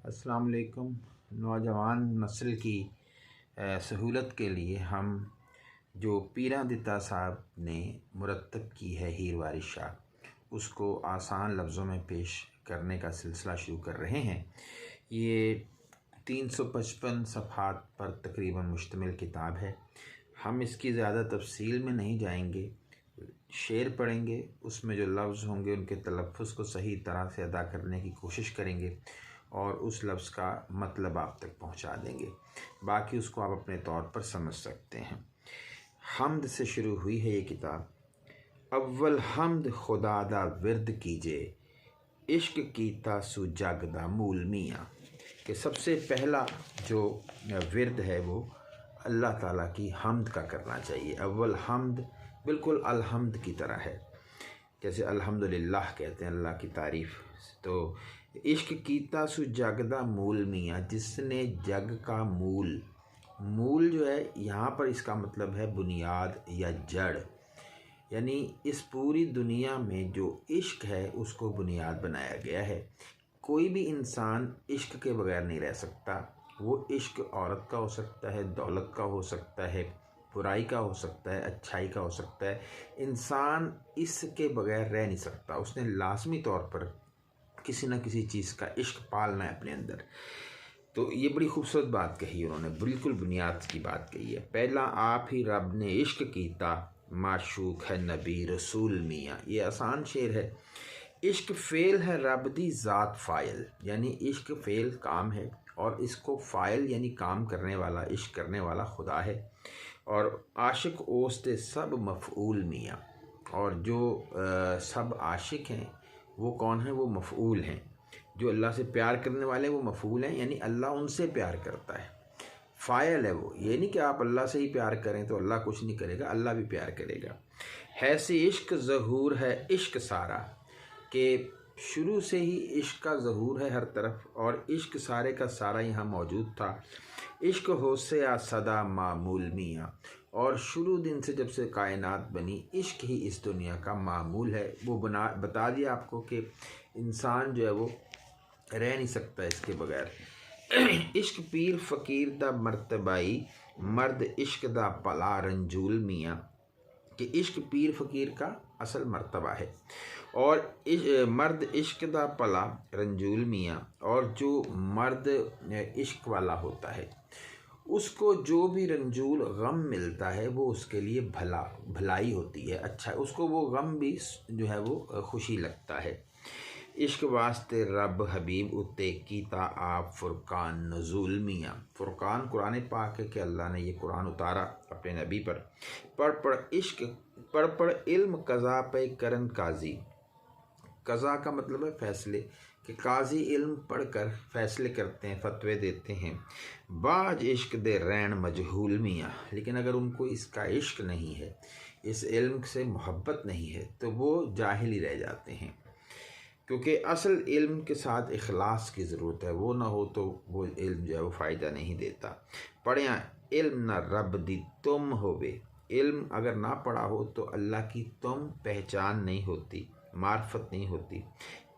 السلام علیکم۔ نوجوان نسل کی سہولت کے لیے ہم جو پیراں دتا صاحب نے مرتب کی ہے ہیر وارث شاہ، اس کو آسان لفظوں میں پیش کرنے کا سلسلہ شروع کر رہے ہیں۔ یہ 355 صفحات پر تقریباً مشتمل کتاب ہے۔ ہم اس کی زیادہ تفصیل میں نہیں جائیں گے، شعر پڑھیں گے، اس میں جو لفظ ہوں گے ان کے تلفظ کو صحیح طرح سے ادا کرنے کی کوشش کریں گے اور اس لفظ کا مطلب آپ تک پہنچا دیں گے، باقی اس کو آپ اپنے طور پر سمجھ سکتے ہیں۔ حمد سے شروع ہوئی ہے یہ کتاب۔ اول حمد خدا دا ورد کیجے، عشق کیتا سو جگ دا مول میاں، کہ سب سے پہلا جو ورد ہے وہ اللہ تعالیٰ کی حمد کا کرنا چاہیے۔ اول حمد بالکل الحمد کی طرح ہے، جیسے الحمدللہ کہتے ہیں اللہ کی تعریف۔ تو عشق کیتا سو جگ دا مول میاں، جس نے جگ کا مول جو ہے یہاں پر اس کا مطلب ہے بنیاد یا جڑ، یعنی اس پوری دنیا میں جو عشق ہے اس کو بنیاد بنایا گیا ہے۔ کوئی بھی انسان عشق کے بغیر نہیں رہ سکتا۔ وہ عشق عورت کا ہو سکتا ہے، دولت کا ہو سکتا ہے، برائی کا ہو سکتا ہے، اچھائی کا ہو سکتا ہے۔ انسان اس کے بغیر رہ نہیں سکتا، اس نے لازمی طور پر کسی نہ کسی چیز کا عشق پالنا ہے اپنے اندر۔ تو یہ بڑی خوبصورت بات کہی انہوں نے، بالکل بنیاد کی بات کہی ہے۔ پہلا آپ ہی رب نے عشق کیتا، معشوق ہے نبی رسول میاں۔ یہ آسان شعر ہے۔ عشق فعل ہے رب دی ذات فاعل، یعنی عشق فعل کام ہے اور اس کو فاعل یعنی کام کرنے والا، عشق کرنے والا خدا ہے۔ اور عاشق اوستے سب مفعول میاں، اور جو سب عاشق ہیں وہ کون ہیں؟ وہ مفعول ہیں۔ جو اللہ سے پیار کرنے والے وہ مفعول ہیں، یعنی اللہ ان سے پیار کرتا ہے۔ فاعل ہے وہ، یہ نہیں کہ آپ اللہ سے ہی پیار کریں تو اللہ کچھ نہیں کرے گا، اللہ بھی پیار کرے گا۔ حیث عشق ظہور ہے عشق سارا، کہ شروع سے ہی عشق کا ظہور ہے ہر طرف، اور عشق سارے کا سارا یہاں موجود تھا۔ عشق ہو سے صدا معمول میاں، اور شروع دن سے جب سے کائنات بنی عشق ہی اس دنیا کا معمول ہے۔ وہ بتا دیا آپ کو کہ انسان جو ہے وہ رہ نہیں سکتا اس کے بغیر۔ عشق پیر فقیر دا مرتبائی، مرد عشق دا پلا رنجول میاں، کہ عشق پیر فقیر کا اصل مرتبہ ہے، اور مرد عشق دا پلا رنجول میاں، اور جو مرد عشق والا ہوتا ہے اس کو جو بھی رنجول غم ملتا ہے وہ اس کے لیے بھلائی ہوتی ہے، اچھا، اس کو وہ غم بھی جو ہے وہ خوشی لگتا ہے۔ عشق واسطے رب حبیب اتے کیتا آپ فرقان نزول میاں۔ فرقان قرآن پاک ہے کہ اللہ نے یہ قرآن اتارا اپنے نبی پر۔ پڑھ عشق، پڑھ علم قضا پہ کرن قاضی۔ قضا کا مطلب ہے فیصلے، کہ قاضی علم پڑھ کر فیصلے کرتے ہیں، فتوے دیتے ہیں۔ باج عشق دے رین مجہول میاں، لیکن اگر ان کو اس کا عشق نہیں ہے، اس علم سے محبت نہیں ہے تو وہ جاہل ہی رہ جاتے ہیں، کیونکہ اصل علم کے ساتھ اخلاص کی ضرورت ہے، وہ نہ ہو تو وہ علم جو ہے وہ فائدہ نہیں دیتا۔ پڑھیاں علم نہ رب دی تم ہووے، علم اگر نہ پڑھا ہو تو اللہ کی تم پہچان نہیں ہوتی، معرفت نہیں ہوتی۔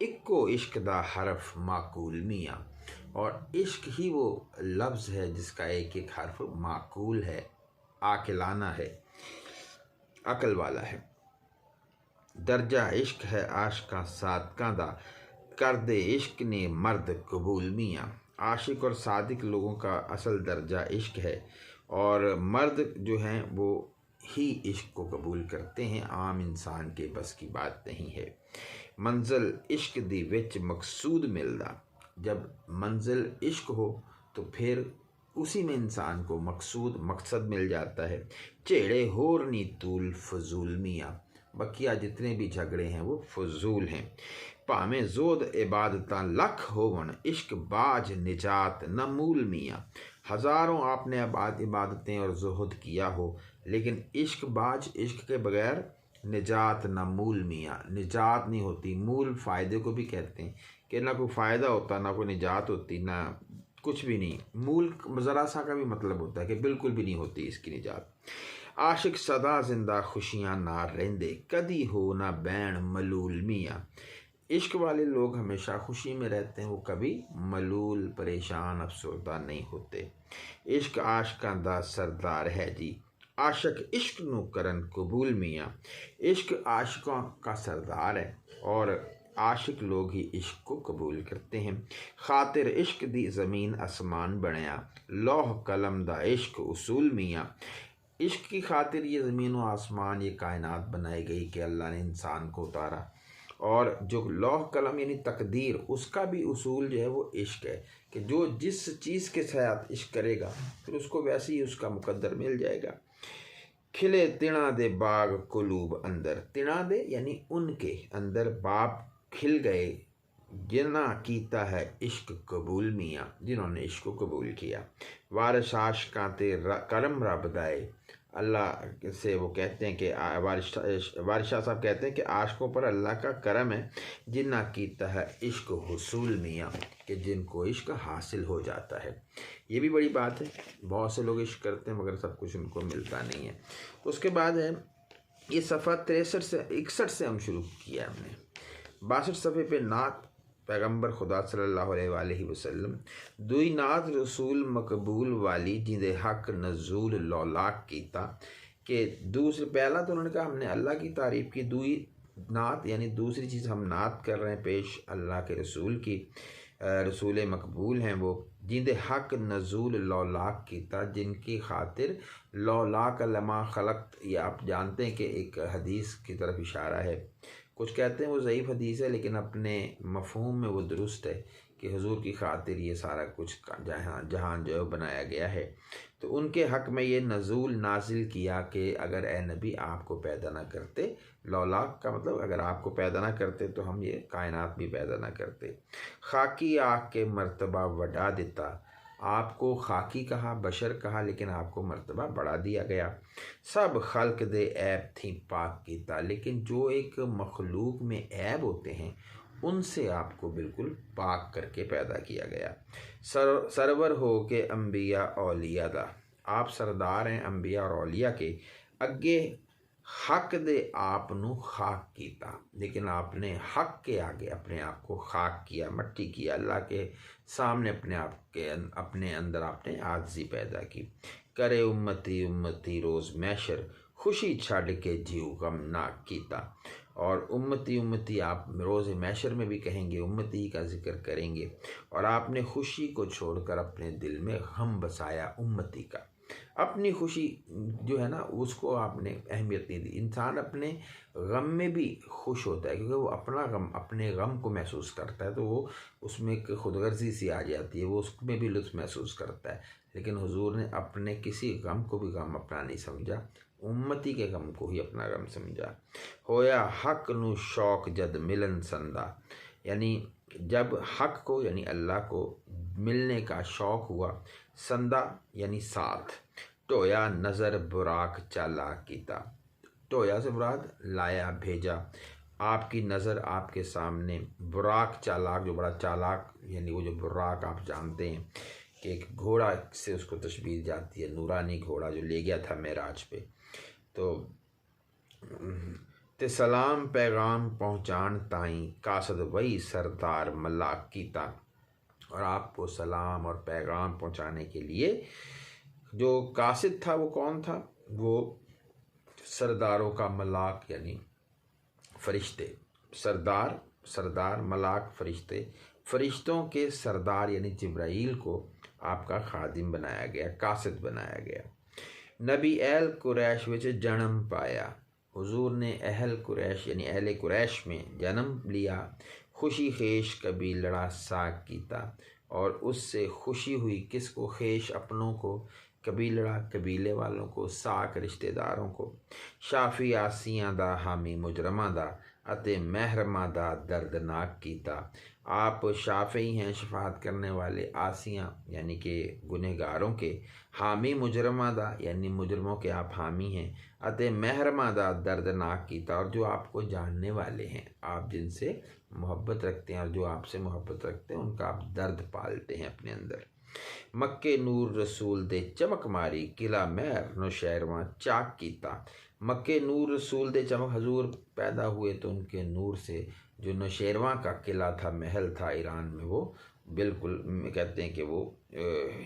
اکو عشق دا حرف معقول میاں، اور عشق ہی وہ لفظ ہے جس کا ایک ایک حرف معقول ہے، عاقلانہ ہے، عقل والا ہے۔ درجہ عشق ہے عاشقاں صادقاں دا، کر دے عشق نے مرد قبول میاں۔ عاشق اور صادق لوگوں کا اصل درجہ عشق ہے، اور مرد جو ہیں وہ ہی عشق کو قبول کرتے ہیں، عام انسان کے بس کی بات نہیں ہے۔ منزل عشق دی وچ مقصود ملدا، جب منزل عشق ہو تو پھر اسی میں انسان کو مقصد مل جاتا ہے۔ چیڑے ہور نی طول فضول میاں، بقیہ جتنے بھی جھگڑے ہیں وہ فضول ہیں۔ پاویں زود عبادتاں لکھ ہون، عشق باج نجات نہ مول میاں، ہزاروں آپ نے عبادتیں اور زہد کیا ہو لیکن عشق باج، عشق کے بغیر نجات نہ مول میاں، نجات نہیں ہوتی۔ مول فائدے کو بھی کہتے ہیں، کہ نہ کوئی فائدہ ہوتا، نہ کوئی نجات ہوتی، نہ کچھ بھی نہیں۔ مول ذرا سا کا بھی مطلب ہوتا ہے کہ بالکل بھی نہیں ہوتی اس کی نجات۔ عاشق سدا زندہ خوشیاں نہ رہندے، کدی ہو نہ بین ملول میاں، عشق والے لوگ ہمیشہ خوشی میں رہتے ہیں، وہ کبھی ملول، پریشان، افسردہ نہیں ہوتے۔ عشق عاشقاں دا سردار ہے جی، عاشق عشق نو کرن قبول میاں۔ عشق عاشقوں کا سردار ہے اور عاشق لوگ ہی عشق کو قبول کرتے ہیں۔ خاطر عشق دی زمین آسمان بنیا، لوح قلم دا عشق اصول میاں۔ عشق کی خاطر یہ زمین و آسمان، یہ کائنات بنائی گئی کہ اللہ نے انسان کو اتارا، اور جو لوح قلم یعنی تقدیر، اس کا بھی اصول جو ہے وہ عشق ہے کہ جو جس چیز کے ساتھ عشق کرے گا پھر اس کو ویسے ہی اس کا مقدر مل جائے گا۔ کھلے تنا دے باغ قلوب اندر، تنا دے یعنی ان کے اندر باغ کھل گئے، جنہاں کیتا ہے عشق قبول میاں، جنہوں نے عشق کو قبول کیا۔ وارث عاشقاں تے کرم رب دائے، اللہ سے وہ کہتے ہیں کہ وارث شاہ صاحب کہتے ہیں کہ عاشقوں پر اللہ کا کرم ہے، جنہاں کیتا ہے عشق حصول میاں، کہ جن کو عشق حاصل ہو جاتا ہے۔ یہ بھی بڑی بات ہے، بہت سے لوگ عشق کرتے ہیں مگر سب کچھ ان کو ملتا نہیں ہے۔ اس کے بعد ہے یہ صفحہ 63 سے 61 سے ہم شروع کیا ہم نے۔ 62 صفحے پہ نعت پیغمبر خدا صلی اللہ علیہ وآلہ وسلم، دوئی نعت رسول مقبول والی جندے حق نزول لولاک کیتا، کہ دوسرے پہلا تو انہوں نے کہا ہم نے اللہ کی تعریف کی، دوئی نعت یعنی دوسری چیز ہم نعت کر رہے ہیں پیش اللہ کے رسول کی، رسول مقبول ہیں وہ، جندے حق نزول لولاک کیتا، جن کی خاطر لولاک لما خلقت، یہ آپ جانتے ہیں کہ ایک حدیث کی طرف اشارہ ہے، کچھ کہتے ہیں وہ ضعیف حدیث ہے لیکن اپنے مفہوم میں وہ درست ہے کہ حضور کی خاطر یہ سارا کچھ جہان جو ہے بنایا گیا ہے۔ تو ان کے حق میں یہ نزول نازل کیا کہ اگر اے نبی آپ کو پیدا نہ کرتے، لولاک کا مطلب اگر آپ کو پیدا نہ کرتے تو ہم یہ کائنات بھی پیدا نہ کرتے۔ خاکی آگ کے مرتبہ وڈا دیتا، آپ کو خاکی کہا، بشر کہا، لیکن آپ کو مرتبہ بڑھا دیا گیا۔ سب خلق دے عیب تھیں پاک کیتا، لیکن جو ایک مخلوق میں عیب ہوتے ہیں ان سے آپ کو بالکل پاک کر کے پیدا کیا گیا۔ سرور ہو کے انبیاء اولیاء دا، آپ سردار ہیں انبیاء اور اولیاء کے، اگے حق دے آپ نو خاک کیتا، لیکن آپ نے حق کے آگے اپنے آپ کو خاک کیا، مٹی کیا، اللہ کے سامنے اپنے آپ کے اپنے اندر آپ نے عاجزی پیدا کی۔ کرے امتی امتی روز محشر، خوشی چھڑ کے جیو غمناک کیتا، اور امتی امتی آپ روز محشر میں بھی کہیں گے، امتی کا ذکر کریں گے، اور آپ نے خوشی کو چھوڑ کر اپنے دل میں غم بسایا امتی کا۔ اپنی خوشی جو ہے نا اس کو آپ نے اہمیت نہیں دی۔ انسان اپنے غم میں بھی خوش ہوتا ہے کیونکہ وہ اپنا غم، اپنے غم کو محسوس کرتا ہے، تو وہ اس میں ایک خود غرضی سی آ جاتی ہے، وہ اس میں بھی لطف محسوس کرتا ہے، لیکن حضور نے اپنے کسی غم کو بھی غم اپنا نہیں سمجھا، امتی کے غم کو ہی اپنا غم سمجھا۔ ہویا حق نو شوق جد ملن سندا، یعنی جب حق کو یعنی اللہ کو ملنے کا شوق ہوا، سندا یعنی ساتھ، ٹویا نظر براق چالاک کیتا، ٹویا سے مراد لایا بھیجا، آپ کی نظر آپ کے سامنے، براق چالاک جو بڑا چالاک، یعنی وہ جو براق آپ جانتے ہیں کہ ایک گھوڑا سے اس کو تشبیہ جاتی ہے، نورانی گھوڑا جو لے گیا تھا معراج پہ، تو تے سلام پیغام پہنچان تائیں قاصد وہی سردار ملاک کیتا، اور آپ کو سلام اور پیغام پہنچانے کے لیے جو قاصد تھا وہ کون تھا؟ وہ سرداروں کا ملاک یعنی فرشتے، سردار ملاک فرشتے، فرشتوں کے سردار یعنی جبرائیل کو آپ کا خادم بنایا گیا، قاصد بنایا گیا۔ نبی اہل قریش وچ جنم پایا، حضور نے اہل قریش یعنی اہل قریش میں جنم لیا، خوشی خیش کبھی لڑا ساک کیتا، اور اس سے خوشی ہوئی، کس کو؟ خیش اپنوں کو، کبھی لڑا قبیلے والوں کو، ساک رشتہ داروں کو۔ شافی آسیاں دا حامی مجرماں دا، اتے محرماں دا دردناک کیتا، آپ شافعی ہیں شفاعت کرنے والے، آسیاں یعنی کہ گنہگاروں کے، حامی مجرماں دا یعنی مجرموں کے آپ حامی ہیں، اتے محرماں دا دردناک کیتا، اور جو آپ کو جاننے والے ہیں، آپ جن سے محبت رکھتے ہیں اور جو آپ سے محبت رکھتے ہیں ان کا آپ درد پالتے ہیں اپنے اندر۔ مکے نور رسول دے چمک ماری، قلعہ مہر نو شہرواں چاک کیتا، مکے نور رسول دے چمک، حضور پیدا ہوئے تو ان کے نور سے جو نوشیروان کا قلعہ تھا، محل تھا ایران میں، وہ بالکل کہتے ہیں کہ وہ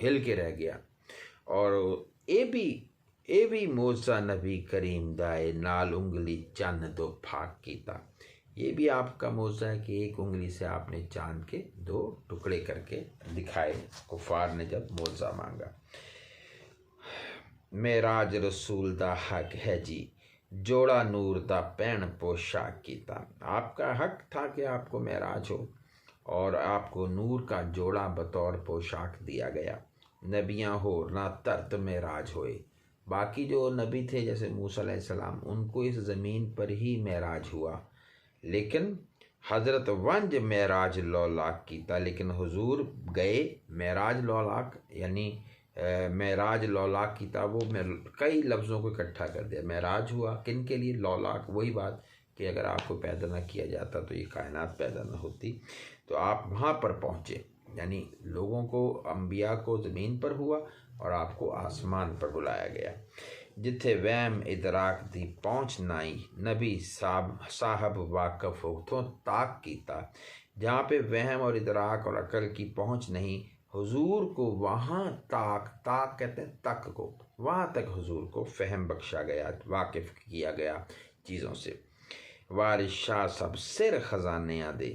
ہل کے رہ گیا۔ اور اے بھی موزہ نبی کریم دائے، نال انگلی چاند دو پھاک کیتا۔ یہ بھی آپ کا موزہ ہے کہ ایک انگلی سے آپ نے چاند کے 2 ٹکڑے کر کے دکھائے، کفار نے جب موزہ مانگا۔ معراج رسول دا حق ہے جی، جوڑا نور دا پین پوشاک کیتا۔ آپ کا حق تھا کہ آپ کو معراج ہو اور آپ کو نور کا جوڑا بطور پوشاک دیا گیا۔ نبیاں ہو نہ ترت معراج ہوئے، باقی جو نبی تھے جیسے موسیٰ علیہ السلام، ان کو اس زمین پر ہی معراج ہوا، لیکن حضرت ونج معراج لولاک کیتا، لیکن حضور گئے معراج لولاک، یعنی معراج لولاک کیتا، وہ کئی لفظوں کو اکٹھا کر دیا۔ معراج ہوا کن کے لیے؟ لولاک، وہی بات کہ اگر آپ کو پیدا نہ کیا جاتا تو یہ کائنات پیدا نہ ہوتی، تو آپ وہاں پر پہنچے، یعنی لوگوں کو، انبیاء کو زمین پر ہوا اور آپ کو آسمان پر بلایا گیا۔ جتھے وہم ادراک دی پہنچ نائی، نبی صاحب واقف ہوتوں تاک کیتا۔ جہاں پہ وہم اور ادراک اور عقل کی پہنچ نہیں، حضور کو وہاں تاک کہتے ہیں تک کو، وہاں تک حضور کو فہم بخشا گیا، واقف کیا گیا چیزوں سے۔ وارث شاہ سب سر خزانیاں دے،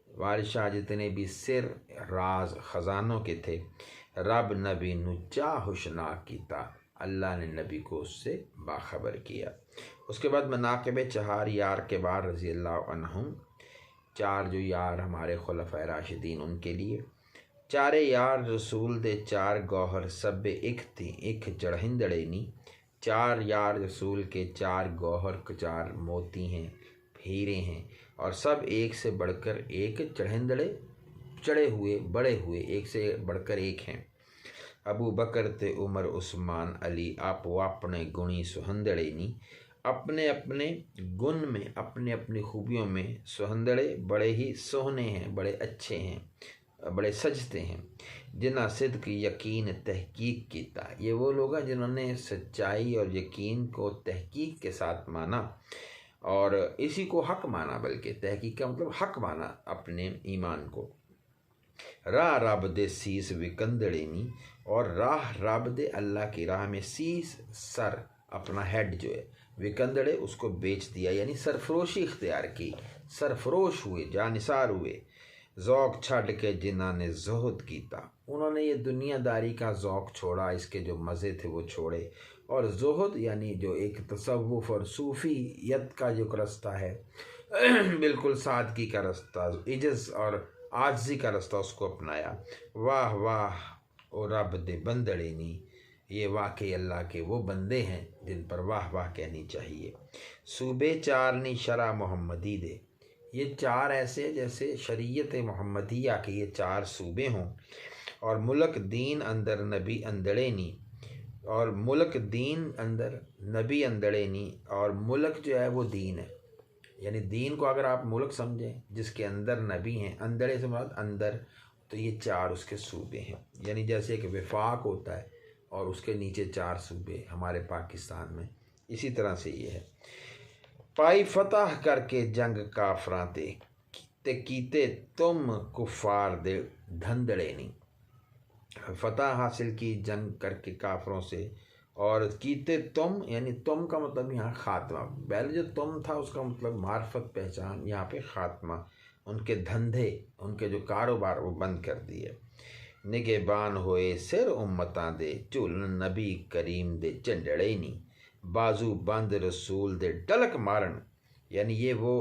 وارث شاہ جتنے بھی سر راز خزانوں کے تھے، رب نبی نو چا ہوشناک کیتا، اللہ نے نبی کو اس سے باخبر کیا۔ اس کے بعد مناقب 4 یار کبار رضی اللہ عنہم، 4 جو یار ہمارے خلفائے راشدین، ان کے لیے 4 یار رسول دے 4 گوہر سب ایک تھی ایک چڑھندڑے نی۔ 4 یار رسول کے 4 گوہر 4 موتی ہیں، ہیرے ہیں، اور سب ایک سے بڑھ کر ایک چڑھندڑے، چڑھے ہوئے، بڑے ہوئے، ایک سے بڑھ کر ایک ہیں۔ ابو بکر تے عمر عثمان علی، آپ وہ اپنے گنی سہندڑے نی، اپنے اپنے گن میں، اپنے اپنی خوبیوں میں سہندڑے، بڑے ہی سوہنے ہیں، بڑے اچھے ہیں، بڑے سجتے ہیں۔ جنہ صدق یقین تحقیق کیتا، یہ وہ لوگ ہیں جنہوں نے سچائی اور یقین کو تحقیق کے ساتھ مانا اور اسی کو حق مانا، بلکہ تحقیق کا مطلب حق مانا اپنے ایمان کو۔ راہ رب دے سیس وکندڑے نی، اور راہ رب دے، اللہ کی راہ میں، سیس سر، اپنا ہیڈ جو ہے، وکندڑے اس کو بیچ دیا، یعنی سرفروشی اختیار کی، سرفروش ہوئے، جانثار ہوئے۔ ذوق چھڑ کے جنہوں نے زہد کیتا، انہوں نے یہ دنیا داری کا ذوق چھوڑا، اس کے جو مزے تھے وہ چھوڑے، اور زہد یعنی جو ایک تصوف اور صوفیت کا جو رستہ ہے، بالکل سادگی کا رستہ، عجز اور عاجزی کا رستہ، اس کو اپنایا۔ واہ واہ او رب دے بندڑے نی، یہ واقعی اللہ کے وہ بندے ہیں جن پر واہ واہ کہنی چاہیے۔ صوبے 4 نی شرع محمدی دے، یہ 4 ایسے جیسے شریعت محمدیہ کے یہ 4 صوبے ہوں، اور ملک دین اندر نبی اندڑے نی، اور ملک دین اندر نبی اندڑے نی، اور ملک جو ہے وہ دین ہے، یعنی دین کو اگر آپ ملک سمجھیں جس کے اندر نبی ہیں، اندڑے سے مراد اندر، تو یہ 4 اس کے صوبے ہیں، یعنی جیسے ایک وفاق ہوتا ہے اور اس کے نیچے 4 صوبے ہمارے پاکستان میں، اسی طرح سے یہ ہے۔ پائی فتح کر کے جنگ کافراں تے کیتے تم کفار دے دھندڑے نہیں، فتح حاصل کی جنگ کر کے کافروں سے، اور کیتے تم، یعنی تم کا مطلب یہاں خاتمہ، پہلے جو تم تھا اس کا مطلب معرفت، پہچان، یہاں پہ خاتمہ، ان کے دھندے، ان کے جو کاروبار وہ بند کر دیے۔ نگہبان ہوئے سر امتاں دے، جھولن نبی کریم دے چنڈڑے نہیں، بازو بند رسول دے ڈلک مارن، یعنی یہ وہ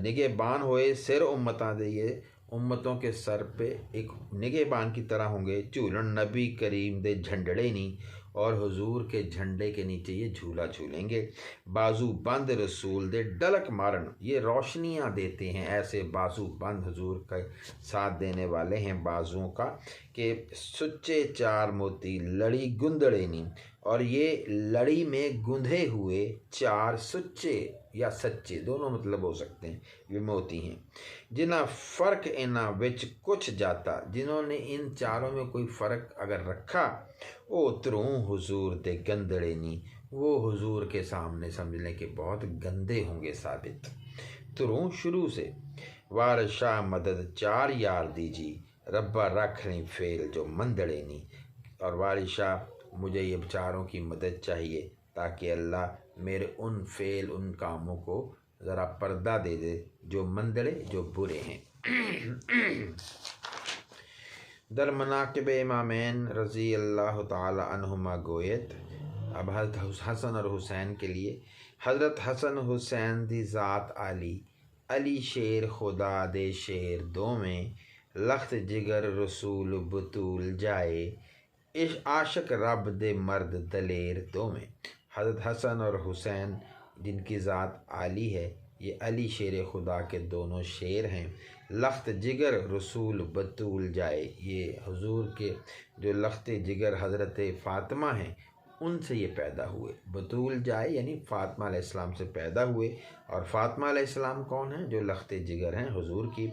نگہبان ہوئے سر امتاں دے، یہ امتوں کے سر پہ ایک نگہبان کی طرح ہوں گے، جھولن نبی کریم دے جھنڈڑے نہیں، اور حضور کے جھنڈے کے نیچے یہ جھولا جھولیں گے۔ بازو بند رسول دے ڈلک مارن، یہ روشنیاں دیتے ہیں، ایسے بازو بند حضور کا ساتھ دینے والے ہیں بازوؤں کا، کہ سچے 4 موتی لڑی گندڑے نہیں، اور یہ لڑی میں گندھے ہوئے 4 سچے یا سچے دونوں مطلب ہو سکتے ہیں یہ موتی ہیں، جنہ فرق انہاں وچ کچھ جاتا، جنہوں نے ان چاروں میں کوئی فرق اگر رکھا، او تروں حضور دے گندڑے نہیں، وہ حضور کے سامنے سمجھنے کے بہت گندے ہوں گے ثابت۔ تروں شروع سے وارث شاہ مدد 4 یار دیجی، ربا رکھ نہیں فیل جو مندڑے نہیں، اور وارث شاہ مجھے یہ چاروں کی مدد چاہیے تاکہ اللہ میرے ان فعل ان کاموں کو ذرا پردہ دے دے جو مندڑے جو برے ہیں۔ در مناقب امامین رضی اللہ تعالی عنہما گویت، اب حضرت حسن اور حسین کے لیے، حضرت حسن حسین دی ذات علی، علی شیر خدا دے شیر دو میں، لخت جگر رسول بطول جائے، عاشق رب دے مرد دلیر دو میں۔ حضرت حسن اور حسین جن کی ذات عالی ہے، یہ علی شیر خدا کے دونوں شیر ہیں، لخت جگر رسول بطول جائے، یہ حضور کے جو لخت جگر حضرت فاطمہ ہیں ان سے یہ پیدا ہوئے، بطول جائے یعنی فاطمہ علیہ السلام سے پیدا ہوئے، اور فاطمہ علیہ السلام کون ہیں؟ جو لخت جگر ہیں حضور کی،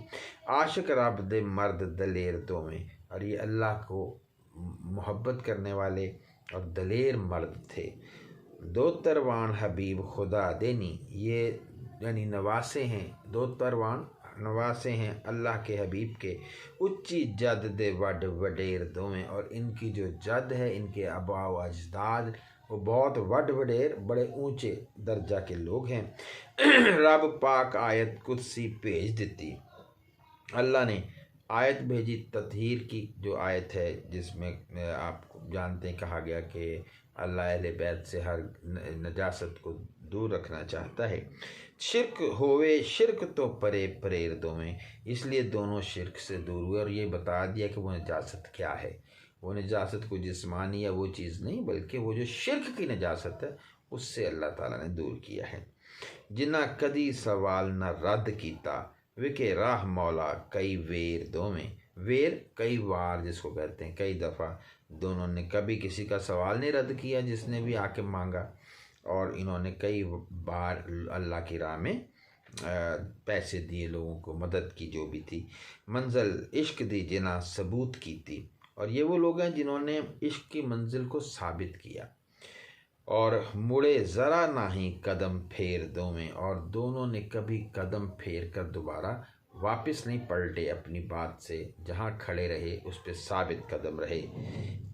عاشق رب دے مرد دلیر دو میں، اور یہ اللہ کو محبت کرنے والے اور دلیر مرد تھے۔ دو تروان حبیب خدا دینی، یہ یعنی نواسے ہیں، دو تروان نواسے ہیں اللہ کے حبیب کے، اچھی جد دے وڈ وڈیر دویں، اور ان کی جو جد ہے ان کے آبا و اجداد وہ بہت وڈ وڈیر بڑے اونچے درجہ کے لوگ ہیں۔ رب پاک آیت قدسی بھیج دیتی، اللہ نے آیت بھیجی تطہیر کی، جو آیت ہے جس میں آپ جانتے ہیں کہا گیا کہ اللہ اہل بیت سے ہر نجاست کو دور رکھنا چاہتا ہے۔ شرک ہوئے شرک تو پرے پریر دویں، اس لیے دونوں شرک سے دور ہوئے، اور یہ بتا دیا کہ وہ نجاست کیا ہے۔ وہ نجاست کو جسمانی یا وہ چیز نہیں، بلکہ وہ جو شرک کی نجاست ہے اس سے اللہ تعالیٰ نے دور کیا ہے۔ جنہ کدی سوال نہ رد کیتا، وکے راہ مولا کئی ویر دویں، ویر کئی وار جس کو کہتے ہیں، کئی دفعہ دونوں نے کبھی کسی کا سوال نہیں رد کیا جس نے بھی آ کے مانگا، اور انہوں نے کئی بار اللہ کی راہ میں پیسے دیے لوگوں کو، مدد کی جو بھی تھی۔ منزل عشق دی جنہ ثبوت کی تھی، اور یہ وہ لوگ ہیں جنہوں نے عشق کی منزل کو ثابت کیا، اور مڑے ذرا نہ ہی قدم پھیر دویں، اور دونوں نے کبھی قدم پھیر کر دوبارہ واپس نہیں پلٹے اپنی بات سے، جہاں کھڑے رہے اس پہ ثابت قدم رہے۔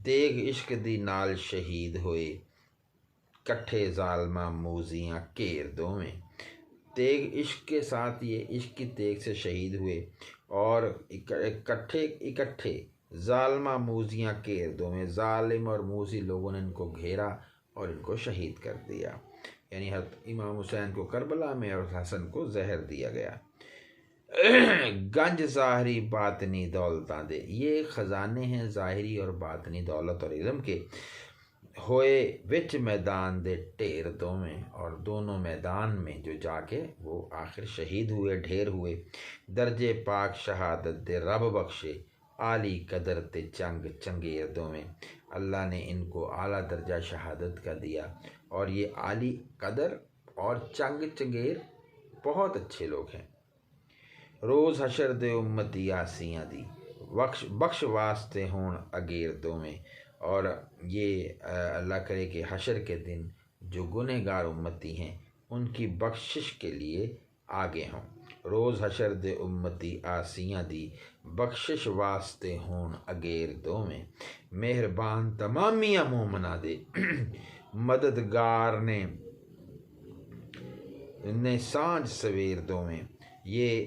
تیغ عشق دی نال شہید ہوئے، کٹھے ظالمہ موزیاں کیر دویں، تیغ عشق کے ساتھ یہ عشق کی تیغ سے شہید ہوئے، اور اکٹھے ظالمہ موزیاں کیر دویں، ظالم اور موزی لوگوں نے ان کو گھیرا اور ان کو شہید کر دیا، یعنی حضرت امام حسین کو کربلا میں اور حسن کو زہر دیا گیا۔ گنج ظاہری باطنی دولتاں دے، یہ خزانے ہیں ظاہری اور باطنی دولت اور علم کے، ہوئے وچ میدان دے ڈھیر دویں، اور دونوں میدان میں جو جا کے وہ آخر شہید ہوئے، ڈھیر ہوئے۔ درجے پاک شہادت دے رب بخشے، عالی قدر تے چنگ چنگیر دویں، اللہ نے ان کو اعلیٰ درجہ شہادت کا دیا، اور یہ عالی قدر اور چنگ چنگیر بہت اچھے لوگ ہیں۔ روز حشر دے امتی آسیاں دی، بخش واسطے ہون اگیر دویں، اور یہ اللہ کرے کہ حشر کے دن جو گنہگار امتی ہیں ان کی بخشش کے لیے آگے ہوں۔ روز حشر دے امتی آسیاں دی، بخشش واسطے ہون اگیر دویں، مہربان تمامیاں مومنا دے، مددگار نے سانج سویر دویں، یہ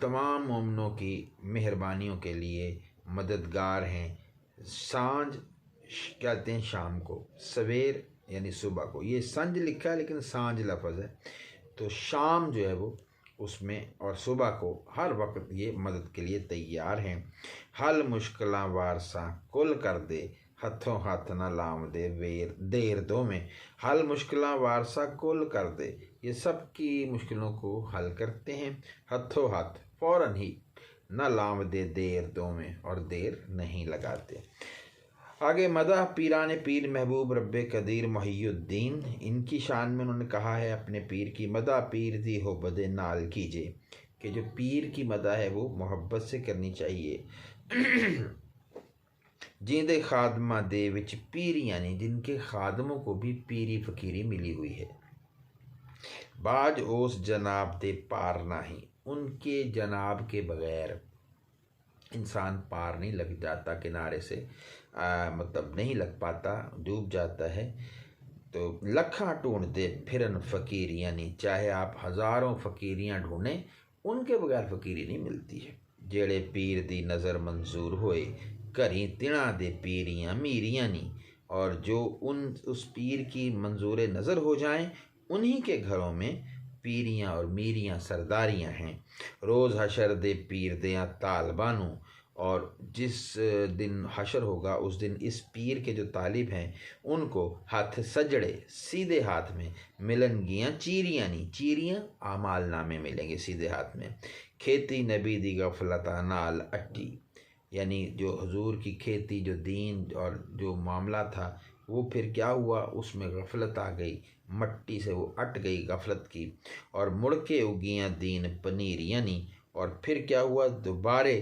تمام مومنوں کی مہربانیوں کے لیے مددگار ہیں۔ سانج کہتے ہیں شام کو، سویر یعنی صبح کو، یہ سنج لکھا ہے لیکن سانج لفظ ہے، تو شام جو ہے وہ اس میں، اور صبح کو ہر وقت یہ مدد کے لیے تیار ہیں۔ حل مشکلاں وارساں کل کر دے، ہتھوں ہاتھ نہ لام دے دیر دو میں، حل مشکلاں وارساں کل کر دے، یہ سب کی مشکلوں کو حل کرتے ہیں، ہتھوں ہاتھ فوراً ہی، نہ لام دے دیر دو میں، اور دیر نہیں لگاتے۔ آگے مدح پیران پیر محبوب رب قدیر محی الدین، ان کی شان میں انہوں نے کہا ہے اپنے پیر کی مدح پیر دی ہو بد نال کیجے، کہ جو پیر کی مدح ہے وہ محبت سے کرنی چاہیے۔ جیندے خادمہ دے وچ پیر، یعنی جن کے خادموں کو بھی پیری فقیری ملی ہوئی ہے۔ باج اوس جناب دے پار نہیں، ان کے جناب کے بغیر انسان پار نہیں لگ جاتا، کنارے سے مطلب نہیں لگ پاتا، ڈوب جاتا ہے۔ تو لکھاں ڈھونڈ دے پھرن فقیر، یعنی چاہے آپ ہزاروں فقیریاں ڈھونڈیں ان کے بغیر فقیری نہیں ملتی ہے۔ جیڑے پیر دی نظر منظور ہوئے کری تنا دے پیریاں میریاں نہیں، اور جو اس پیر کی منظور نظر ہو جائیں انہی کے گھروں میں پیریاں اور میریاں سرداریاں ہیں۔ روز حشر دے پیر دیاں طالبانوں، اور جس دن حشر ہوگا اس دن اس پیر کے جو طالب ہیں ان کو ہاتھ سجڑے سیدھے ہاتھ میں ملن گیاں چیریاں نہیں، چیریاں اعمال نامے ملیں گے سیدھے ہاتھ میں۔ کھیتی نبی دی غفلتہ نال اٹی، یعنی جو حضور کی کھیتی، جو دین اور جو معاملہ تھا وہ پھر کیا ہوا، اس میں غفلت آ گئی، مٹی سے وہ اٹ گئی غفلت کی، اور مڑ کے اگیاں دین پنیریاں نہیں، اور پھر کیا ہوا، دوبارے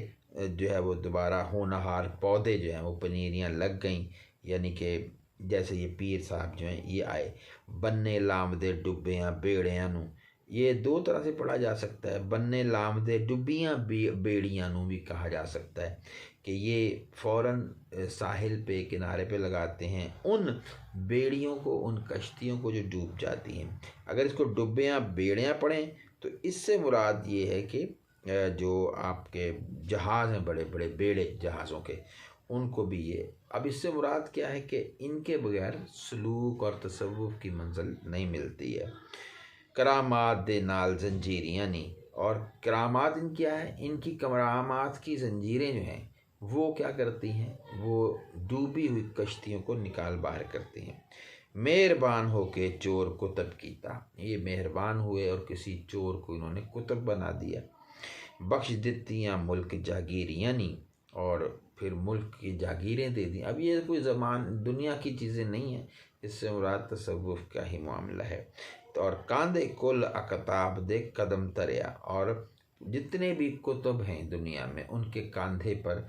جو ہے وہ دوبارہ ہونہار پودے جو ہیں وہ پنیریاں لگ گئیں، یعنی کہ جیسے یہ پیر صاحب جو ہیں یہ آئے۔ بننے لامدے ڈبیاں بیڑیاں نو، یہ دو طرح سے پڑھا جا سکتا ہے، بننے لامدے ڈبیاں بیڑیاں نو بھی کہا جا سکتا ہے، کہ یہ فوراً ساحل پہ کنارے پہ لگاتے ہیں ان بیڑیوں کو، ان کشتیوں کو جو ڈوب جاتی ہیں۔ اگر اس کو ڈبیاں بیڑیاں پڑھیں تو اس سے مراد یہ ہے کہ جو آپ کے جہاز ہیں بڑے بڑے بیڑے جہازوں کے، ان کو بھی یہ، اب اس سے مراد کیا ہے کہ ان کے بغیر سلوک اور تصوف کی منزل نہیں ملتی ہے۔ کرامات دے نال زنجیریاں نہیں، اور کرامات ان کیا ہے، ان کی کرامات کی زنجیریں جو ہیں وہ کیا کرتی ہیں، وہ ڈوبی ہوئی کشتیوں کو نکال باہر کرتی ہیں۔ مہربان ہو کے چور کتب کیتا، یہ مہربان ہوئے اور کسی چور کو انہوں نے کتب بنا دیا۔ بخش دیتیاں ملک جاگیریاں نہیں، اور پھر ملک کی جاگیریں دے دیں۔ اب یہ کوئی دنیا کی چیزیں نہیں ہیں، اس سے مراد تصوف کا ہی معاملہ ہے۔ اور کاندھے کل اکتاب دے قدم تریا، اور جتنے بھی کتب ہیں دنیا میں ان کے کاندھے پر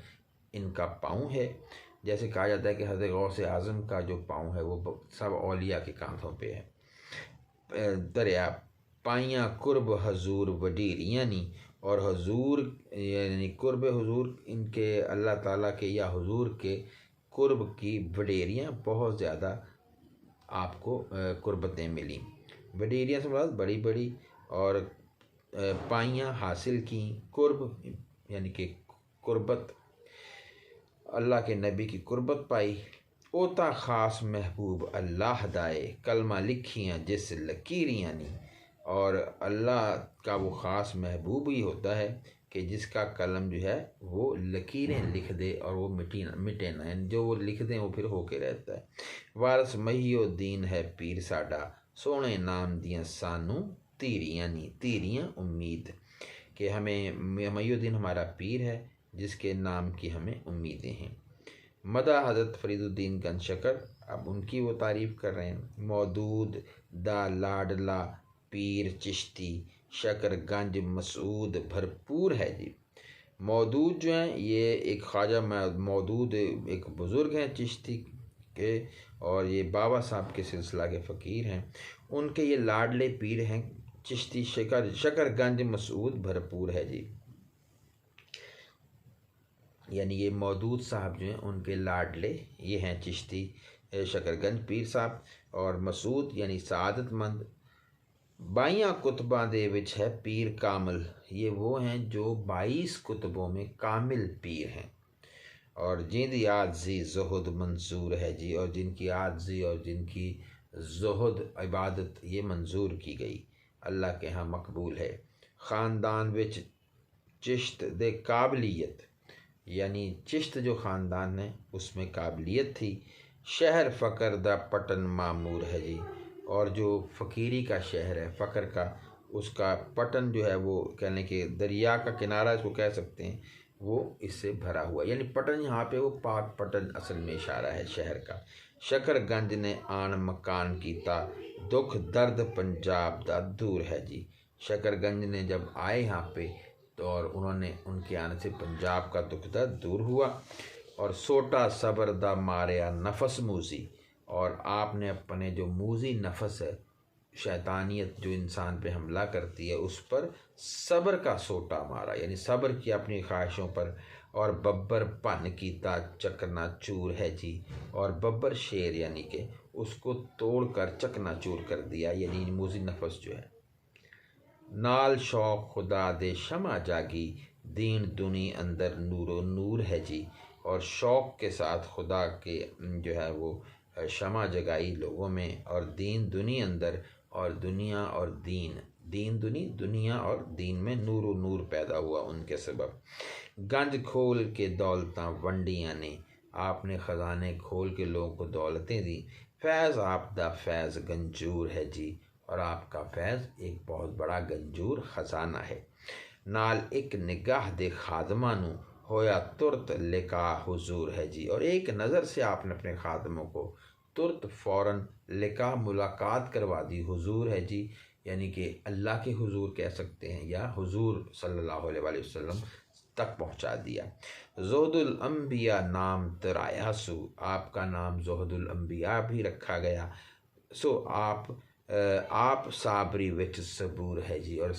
ان کا پاؤں ہے۔ جیسے کہا جاتا ہے کہ حضرت غوث اعظم کا جو پاؤں ہے وہ سب اولیاء کے کاندھوں پہ ہے۔ دریا پائیاں قرب حضور وڈیریاں نہیں، اور حضور یعنی قرب حضور ان کے اللہ تعالیٰ کے یا حضور کے قرب کی وڈیریاں بہت زیادہ آپ کو قربتیں ملیں۔ وڈیریاں سے مراد بڑی بڑی، اور پائیاں حاصل کی، قرب یعنی کہ قربت، اللہ کے نبی کی قربت پائی۔ اوتا خاص محبوب اللہ دائے کلمہ لکھیاں جس لکیریاں نہیں، اور اللہ کا وہ خاص محبوب ہی ہوتا ہے کہ جس کا قلم جو ہے وہ لکیریں لکھ دے اور وہ مٹے نہ، جو وہ لکھ دیں وہ پھر ہو کے رہتا ہے۔ وارث محی الدین ہے پیر ساڈا، سونے نام دیاں سانو تیریاں نہیں، تیریاں امید، کہ ہمیں محی الدین ہمارا پیر ہے جس کے نام کی ہمیں امیدیں ہیں۔ مدح حضرت فرید الدین گنج شکر، اب ان کی وہ تعریف کر رہے ہیں۔ مودود دا لاڈلا پیر چشتی شکر گنج مسعود بھرپور ہے جی۔ مودود جو ہیں یہ ایک خواجہ مودود ایک بزرگ ہیں چشتی کے، اور یہ بابا صاحب کے سلسلہ کے فقیر ہیں، ان کے یہ لاڈلے پیر ہیں چشتی شکر گنج مسعود بھرپور ہے جی۔ یعنی یہ مودود صاحب جو ہیں ان کے لاڈلے یہ ہیں چشتی شکر گنج پیر صاحب، اور مسعود یعنی سعادت مند۔ بائیاں کتباں دے وچ ہے پیر کامل، یہ وہ ہیں جو 22 کتبوں میں کامل پیر ہیں، اور جن دی عاجزی زہد منظور ہے جی، اور جن کی عاجزی اور جن کی زہد عبادت یہ منظور کی گئی، اللہ کے ہاں مقبول ہے۔ خاندان وچ چشت دے قابلیت، یعنی چشت جو خاندان ہے اس میں قابلیت تھی۔ شہر فقر دا پٹن معمور ہے جی، اور جو فقیری کا شہر ہے، فقر کا، اس کا پٹن جو ہے وہ کہنے کہ دریا کا کنارہ اس کو کہہ سکتے ہیں، وہ اس سے بھرا ہوا، یعنی پٹن یہاں پہ وہ پاک پٹن اصل میں اشارہ ہے شہر کا۔ شکر گنج نے آن مکان کیتا، دکھ درد پنجاب دا دور ہے جی۔ شکر گنج نے جب آئے یہاں پہ تو اور انہوں نے ان کے آنے سے پنجاب کا دکھ درد دور ہوا۔ اور سوٹا صبر دا ماریا نفس موزی، اور آپ نے اپنے جو موزی نفس ہے، شیطانیت جو انسان پہ حملہ کرتی ہے، اس پر صبر کا سوٹا مارا، یعنی صبر کیا اپنی خواہشوں پر۔ اور ببر پن کیتا چکنا چور ہے جی، اور ببر شیر یعنی کہ اس کو توڑ کر چکنا چور کر دیا، یعنی موزی نفس جو ہے۔ نال شوق خدا دے شمع جاگی، دین دنی اندر نور و نور ہے جی، اور شوق کے ساتھ خدا کے جو ہے وہ شمع جگائی لوگوں میں، اور دین دنی اندر، اور دنیا اور دین، دین دنی دنیا اور دین میں نور و نور پیدا ہوا ان کے سبب۔ گنج کھول کے دولتاں ونڈیاں نے، آپ نے خزانے کھول کے لوگوں کو دولتیں دی۔ فیض آپ دا فیض گنجور ہے جی، اور آپ کا فیض ایک بہت بڑا گنجور خزانہ ہے۔ نال ایک نگاہ دے خادماں نو، ہویا ترت لکا حضور ہے جی، اور ایک نظر سے آپ نے اپنے خادموں کو ترت فوراً لکا ملاقات کروا دی، حضور ہے جی، یعنی کہ اللہ کے حضور کہہ سکتے ہیں، یا حضور صلی اللہ علیہ وآلہ وسلم تک پہنچا دیا۔ زہد الانبیاء نام ترایا سو، آپ کا نام زہد الانبیاء بھی رکھا گیا۔ سو آپ صابری وچ صبور ہے جی، اور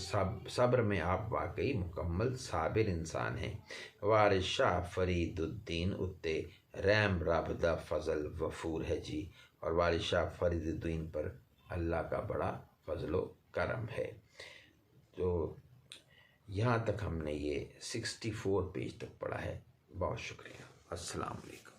صبر میں آپ واقعی مکمل صابر انسان ہیں۔ وارث شاہ فرید الدین اتے، رحم رب دا فضل وفور ہے جی، اور وارث شاہ فرید الدین پر اللہ کا بڑا فضل و کرم ہے۔ تو یہاں تک ہم نے یہ 64 پیج تک پڑھا ہے۔ بہت شکریہ، السلام علیکم۔